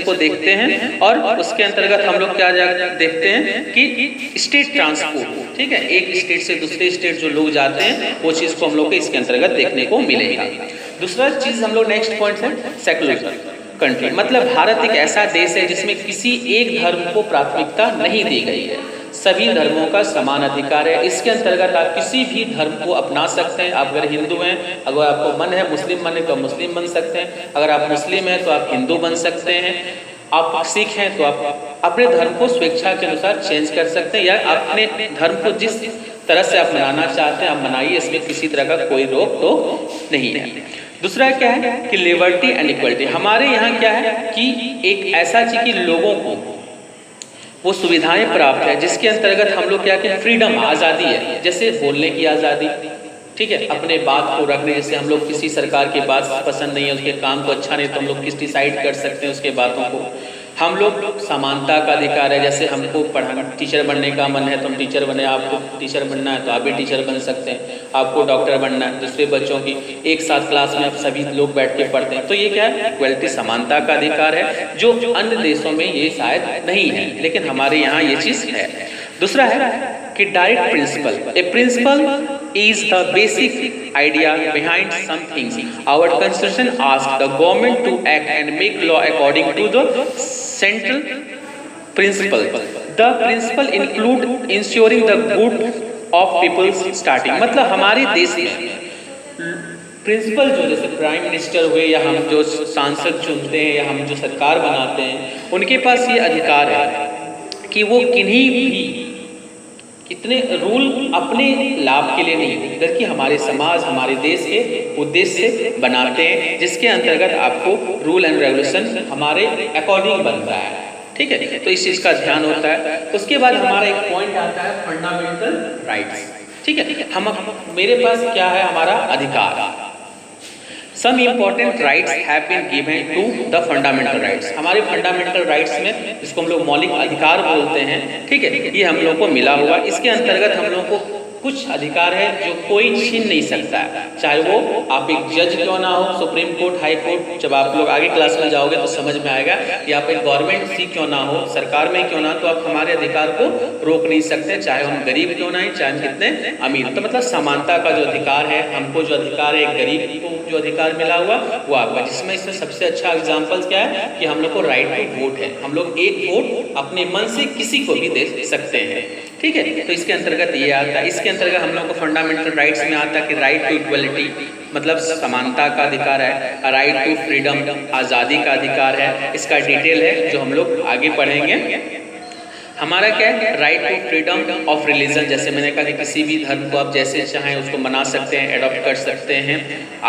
को देखते हैं और उसके अंतर्गत हम लोग क्या देखते हैं कि स्टेट ट्रांसपोर्ट, ठीक है, एक स्टेट से दूसरे स्टेट जो लोग जाते हैं वो चीज़ को हम लोग को इसके अंतर्गत देखने को मिलेगा। दूसरा चीज़ हम लोग नेक्स्ट पॉइंट है सेकुलर कंट्री, मतलब भारत एक ऐसा देश है जिसमें किसी एक धर्म को प्राथमिकता नहीं दी गई है, सभी धर्मों का समान अधिकार है। इसके अंतर्गत आप किसी भी धर्म को अपना सकते हैं। आप अगर हिंदू हैं, अगर आपको मन है मुस्लिम बनने तो आप मुस्लिम बन सकते हैं, अगर आप मुस्लिम हैं तो आप हिंदू बन सकते हैं, आप सिख हैं तो आप अपने धर्म को स्वेच्छा के अनुसार चेंज कर सकते हैं, या अपने धर्म को जिस तरह से आप मनाना चाहते हैं आप मनाइए, इसमें किसी तरह का कोई रोक टोक नहीं है। दूसरा क्या है कि लिबर्टी एंड इक्वलिटी। हमारे यहाँ क्या है कि एक ऐसा चीज़ कि लोगों को वो सुविधाएं प्राप्त है जिसके अंतर्गत हम लोग क्या कहते हैं फ्रीडम, आज़ादी है, जैसे बोलने की आज़ादी, ठीक है, अपने बात को रखने, जैसे हम लोग किसी सरकार की बात पसंद नहीं है, उसके काम को अच्छा नहीं तो हम लोग किस डिसाइड कर सकते हैं उसके बातों को। हम लोग समानता का अधिकार है, जैसे हमको पढ़ाना टीचर बनने का मन है तो हम टीचर बने, आपको टीचर बनना है तो आप भी टीचर बन सकते हैं, आपको डॉक्टर बनना है, दूसरे बच्चों की एक साथ क्लास में आप सभी लोग बैठ के पढ़ते हैं, तो ये क्या है इक्वलिटी, समानता का अधिकार है, जो अन्य देशों में ये शायद नहीं है लेकिन हमारे यहाँ ये चीज़ है। दूसरा है कि direct principle. A principle is the basic idea behind some things. Our constitution asks the government to act and make law according to the central principle. The principle include ensuring the good of people's starting. मतलब हमारे देश में principal जो जैसे prime minister हुए या हम जो सांसद चुनते हैं या हम जो सरकार बनाते हैं उनके पास ये अधिकार है कि वो किन्हीं भी इतने रूल अपने लाभ के लिए नहीं बल्कि हमारे समाज हमारे देश के उद्देश्य से बनाते हैं, जिसके अंतर्गत आपको रूल एंड रेगुलेशन हमारे अकॉर्डिंग बनता है, ठीक है, तो इस चीज़ का ध्यान होता है। उसके बाद हमारा एक पॉइंट आता है फंडामेंटल राइट्स, ठीक है, हम मेरे पास क्या है हमारा अधिकार। Some important rights have been given to the fundamental rights. हमारे फंडामेंटल राइट्स में जिसको हम लोग मौलिक अधिकार बोलते हैं, ठीक है, ये हम लोग को मिला हुआ। इसके अंतर्गत हम लोग को कुछ अधिकार है जो कोई छीन नहीं सकता है, चाहे वो आप एक जज क्यों ना हो, सुप्रीम कोर्ट, हाई कोर्ट, जब आप लोग आगे क्लास में जाओगे तो समझ में आएगा, या आप एक गवर्नमेंट सी क्यों ना हो, सरकार में क्यों ना, तो आप हमारे अधिकार को रोक नहीं सकते, चाहे हम गरीब क्यों ना है, चाहे हम कितने अमीर। तो मतलब समानता का जो अधिकार है, हमको जो अधिकार है, एक गरीब को जो अधिकार मिला हुआ वो आपका, जिसमें इसमें सबसे अच्छा एग्जाम्पल क्या है कि हम लोग को राइट टू वोट है, हम लोग एक वोट अपने मन से किसी को भी दे सकते हैं, ठीक है, तो इसके अंतर्गत ये आता है। इसके अंतर्गत हम लोग को फंडामेंटल राइट्स में आता है कि राइट टू इक्वलिटी मतलब समानता का अधिकार है, राइट टू फ्रीडम आज़ादी का अधिकार है, इसका डिटेल है जो हम लोग आगे पढ़ेंगे। हमारा क्या है right to freedom of religion, जैसे मैंने कहा कि किसी भी धर्म को आप जैसे चाहें उसको मना सकते हैं, एडॉप्ट कर सकते हैं,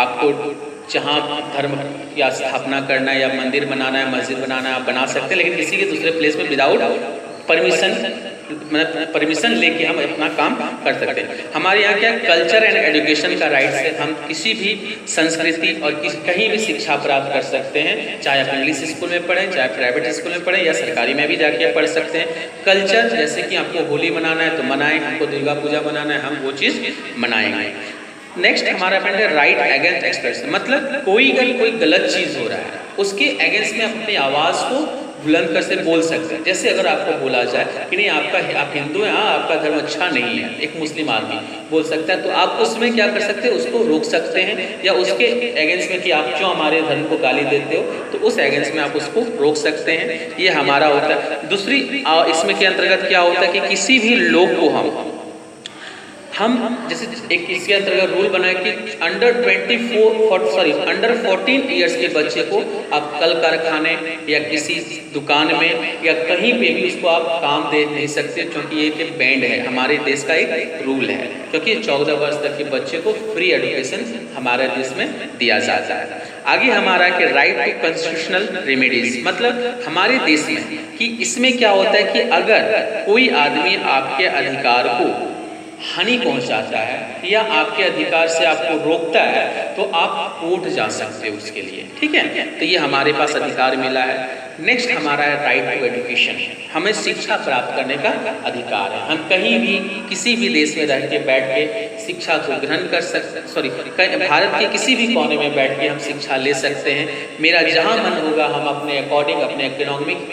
आपको जहाँ धर्म या स्थापना करना है या मंदिर बनाना है, मस्जिद बनाना है, आप बना सकते हैं, लेकिन किसी के दूसरे प्लेस में विदाउट परमिशन लेके हम अपना काम कर सकते हैं। हमारे यहाँ क्या कल्चर एंड एजुकेशन का राइट है, हम किसी भी संस्कृति और कहीं भी शिक्षा प्राप्त कर सकते हैं, चाहे आप इंग्लिश स्कूल में पढ़ें, चाहे प्राइवेट स्कूल में पढ़ें या सरकारी में भी जाके पढ़ सकते हैं। कल्चर जैसे कि आपको होली मनाना है तो मनाएं, हमको दुर्गा पूजा मनाना है हम वो चीज़ मनाएंगे। नेक्स्ट हमारा पॉइंट है राइट अगेंस्ट एक्सप्रेशन, मतलब कोई अगर कोई गलत चीज़ हो रहा है उसके अगेंस्ट में अपनी आवाज़ को बुलंद कर से बोल सकते हैं। जैसे अगर आपको बोला जाए कि नहीं आप हिंदू हैं, हाँ आपका धर्म अच्छा नहीं है, एक मुस्लिम आदमी बोल सकता है, तो आप उसमें क्या कर सकते हैं, उसको रोक सकते हैं, या उसके अगेंस्ट में कि आप क्यों हमारे धर्म को गाली देते हो, तो उस अगेंस्ट में आप उसको रोक सकते हैं, ये हमारा होता है। दूसरी इसमें के अंतर्गत क्या होता है कि किसी भी लोग को हम जैसे एक इसके अंतर्गत रूल बनाए कि अंडर 14 ईयर्स के बच्चे को आप कल कारखाने या किसी दुकान में या कहीं पे भी उसको आप काम दे नहीं सकते, क्योंकि ये बैंड है, हमारे देश का एक रूल है, क्योंकि 14 वर्ष तक के बच्चे को फ्री एजुकेशन हमारे देश में दिया जाता है। आगे हमारा कि राइट टू कॉन्स्टिट्यूशनल रेमेडीज, मतलब हमारे देश में कि इसमें क्या होता है कि अगर कोई आदमी आपके अधिकार को हानि पहुंचाता है या आपके अधिकार से आपको रोकता है तो आप कोर्ट जा सकते हो उसके लिए, ठीक है, तो ये हमारे पास अधिकार मिला है। नेक्स्ट हमारा है राइट टू एजुकेशन, हमें शिक्षा प्राप्त करने का अधिकार है, हम कहीं भी किसी भी देश में रह के बैठ के शिक्षा को ग्रहण कर भारत के किसी भी कोने में बैठ के हम शिक्षा ले सकते हैं। मेरा जहाँ मन होगा हम अपने अकॉर्डिंग अपने इकोनॉमिक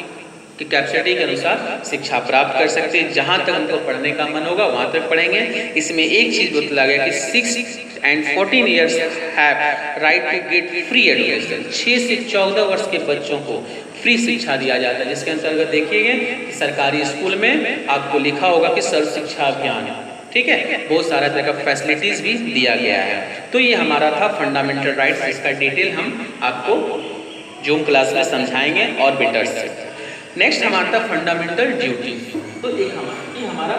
की कैपेसिटी के अनुसार शिक्षा प्राप्त कर सकते हैं। जहाँ तक हमको पढ़ने का मन होगा वहाँ तक पढ़ेंगे। इसमें एक चीज़ बतला गया कि 6 and 14 years have right to get free education। 6 से 14 वर्ष के बच्चों को फ्री शिक्षा दिया जाता है, जिसके अंतर्गत देखिएगा कि सरकारी स्कूल में आपको लिखा होगा कि सर्व शिक्षा अभियान, ठीक है, बहुत सारा तरह का फैसिलिटीज भी दिया गया है। तो ये हमारा था फंडामेंटल राइट्स, इसका डिटेल हम आपको जूम क्लास में समझाएंगे और बेटर से। नेक्स्ट हमारा था फंडामेंटल ड्यूटी। तो एक हमारा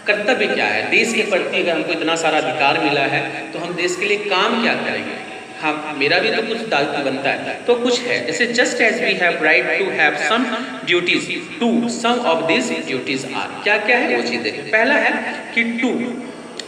कर्तव्य क्या है देश के प्रति। अगर हमको इतना सारा अधिकार मिला है तो हम देश के लिए काम क्या करेंगे। हाँ, मेरा भी तो कुछ दायित्व बनता है, तो कुछ है जैसे just as we have right to have some duties to some of this duties are. क्या क्या है वो चीज़ देखिए। पहला है कि टू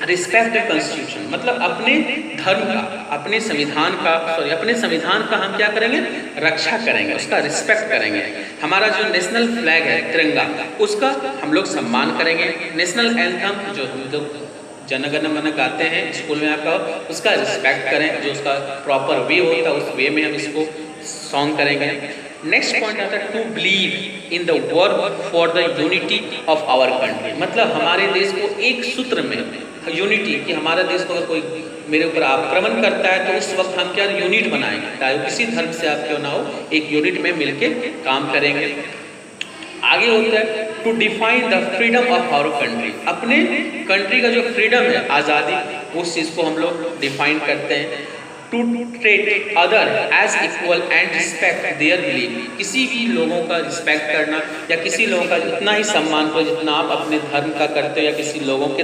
रिस्पेक्ट द कॉन्स्टिट्यूशन, मतलब अपने धर्म का, अपने संविधान का हम क्या करेंगे, रक्षा करेंगे, उसका रिस्पेक्ट करेंगे। हमारा जो नेशनल फ्लैग है तिरंगा, उसका हम लोग सम्मान करेंगे। नेशनल एंथम जो हम लोग जनगण मन गाते हैं स्कूल में आपका, उसका रिस्पेक्ट करें, जो उसका प्रॉपर वे होता है उस वे में हम इसको सॉन्ग करेंगे। नेक्स्ट पॉइंट आता है to believe in the work for the unity of our country, मतलब हमारे देश को एक सूत्र में यूनिटी, कि हमारा देश को अगर कोई मेरे ऊपर आक्रमण करता है तो उस वक्त हम क्या यूनिट बनाएंगे, चाहे किसी धर्म से आप क्यों ना हो, एक यूनिट में मिलके काम करेंगे। आगे होता है to define the freedom of our country, अपने कंट्री का जो फ्रीडम है, आज़ादी, उस चीज़ को हम लोग डिफाइन करते हैं। To treat other as equal and respect their belief, किसी भी लोगों का रिस्पेक्ट करना या किसी लोगों का इतना ही सम्मान करो जितना आप अपने धर्म का करते हो या किसी लोगों के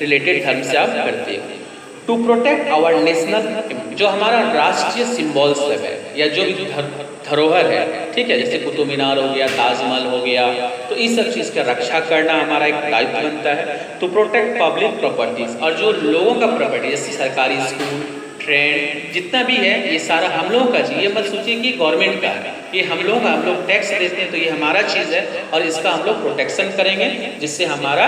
रिलेटेड धर्म से आप करते हो। टू प्रोटेक्ट आवर नेशनल, जो हमारा राष्ट्रीय सिम्बॉल्स है या जो भी धरोहर है, ठीक है, जैसे कुतुब मीनार हो गया, ताजमहल हो गया, तो इस सब चीज़ का रक्षा करना हमारा एक दायित्व बनता है। टू प्रोटेक्ट पब्लिक प्रॉपर्टीज, और जो लोगों का प्रॉपर्टी जैसे सरकारी स्कूल, ट्रेन, जितना भी है ये सारा हम लोगों का चीज़, ये मत सोचिए कि गवर्नमेंट का है, ये हम लोग टैक्स देते हैं तो ये हमारा चीज़ है और इसका हम लोग प्रोटेक्शन करेंगे, जिससे हमारा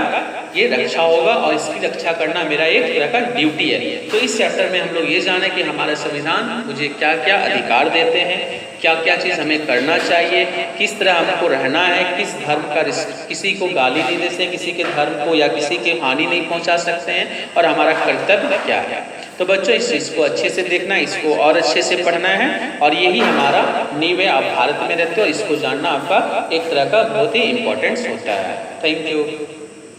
ये रक्षा होगा और इसकी रक्षा करना मेरा एक तरह का ड्यूटी है। तो इस चैप्टर में हम लोग ये जाने कि हमारा संविधान मुझे क्या क्या अधिकार देते हैं, क्या क्या चीज़ हमें करना चाहिए, किस तरह हमको रहना है, किस धर्म का किसी को गाली नहीं दे सकते, किसी के धर्म को या किसी के हानि नहीं पहुंचा सकते हैं, और हमारा कर्तव्य क्या है। तो बच्चों इस चीज़ को अच्छे से देखना, इसको और अच्छे से पढ़ना है, और यही हमारा नींव है। आप भारत में रहते हो, इसको जानना आपका एक तरह का बहुत ही इम्पोर्टेंस होता है। Thank you.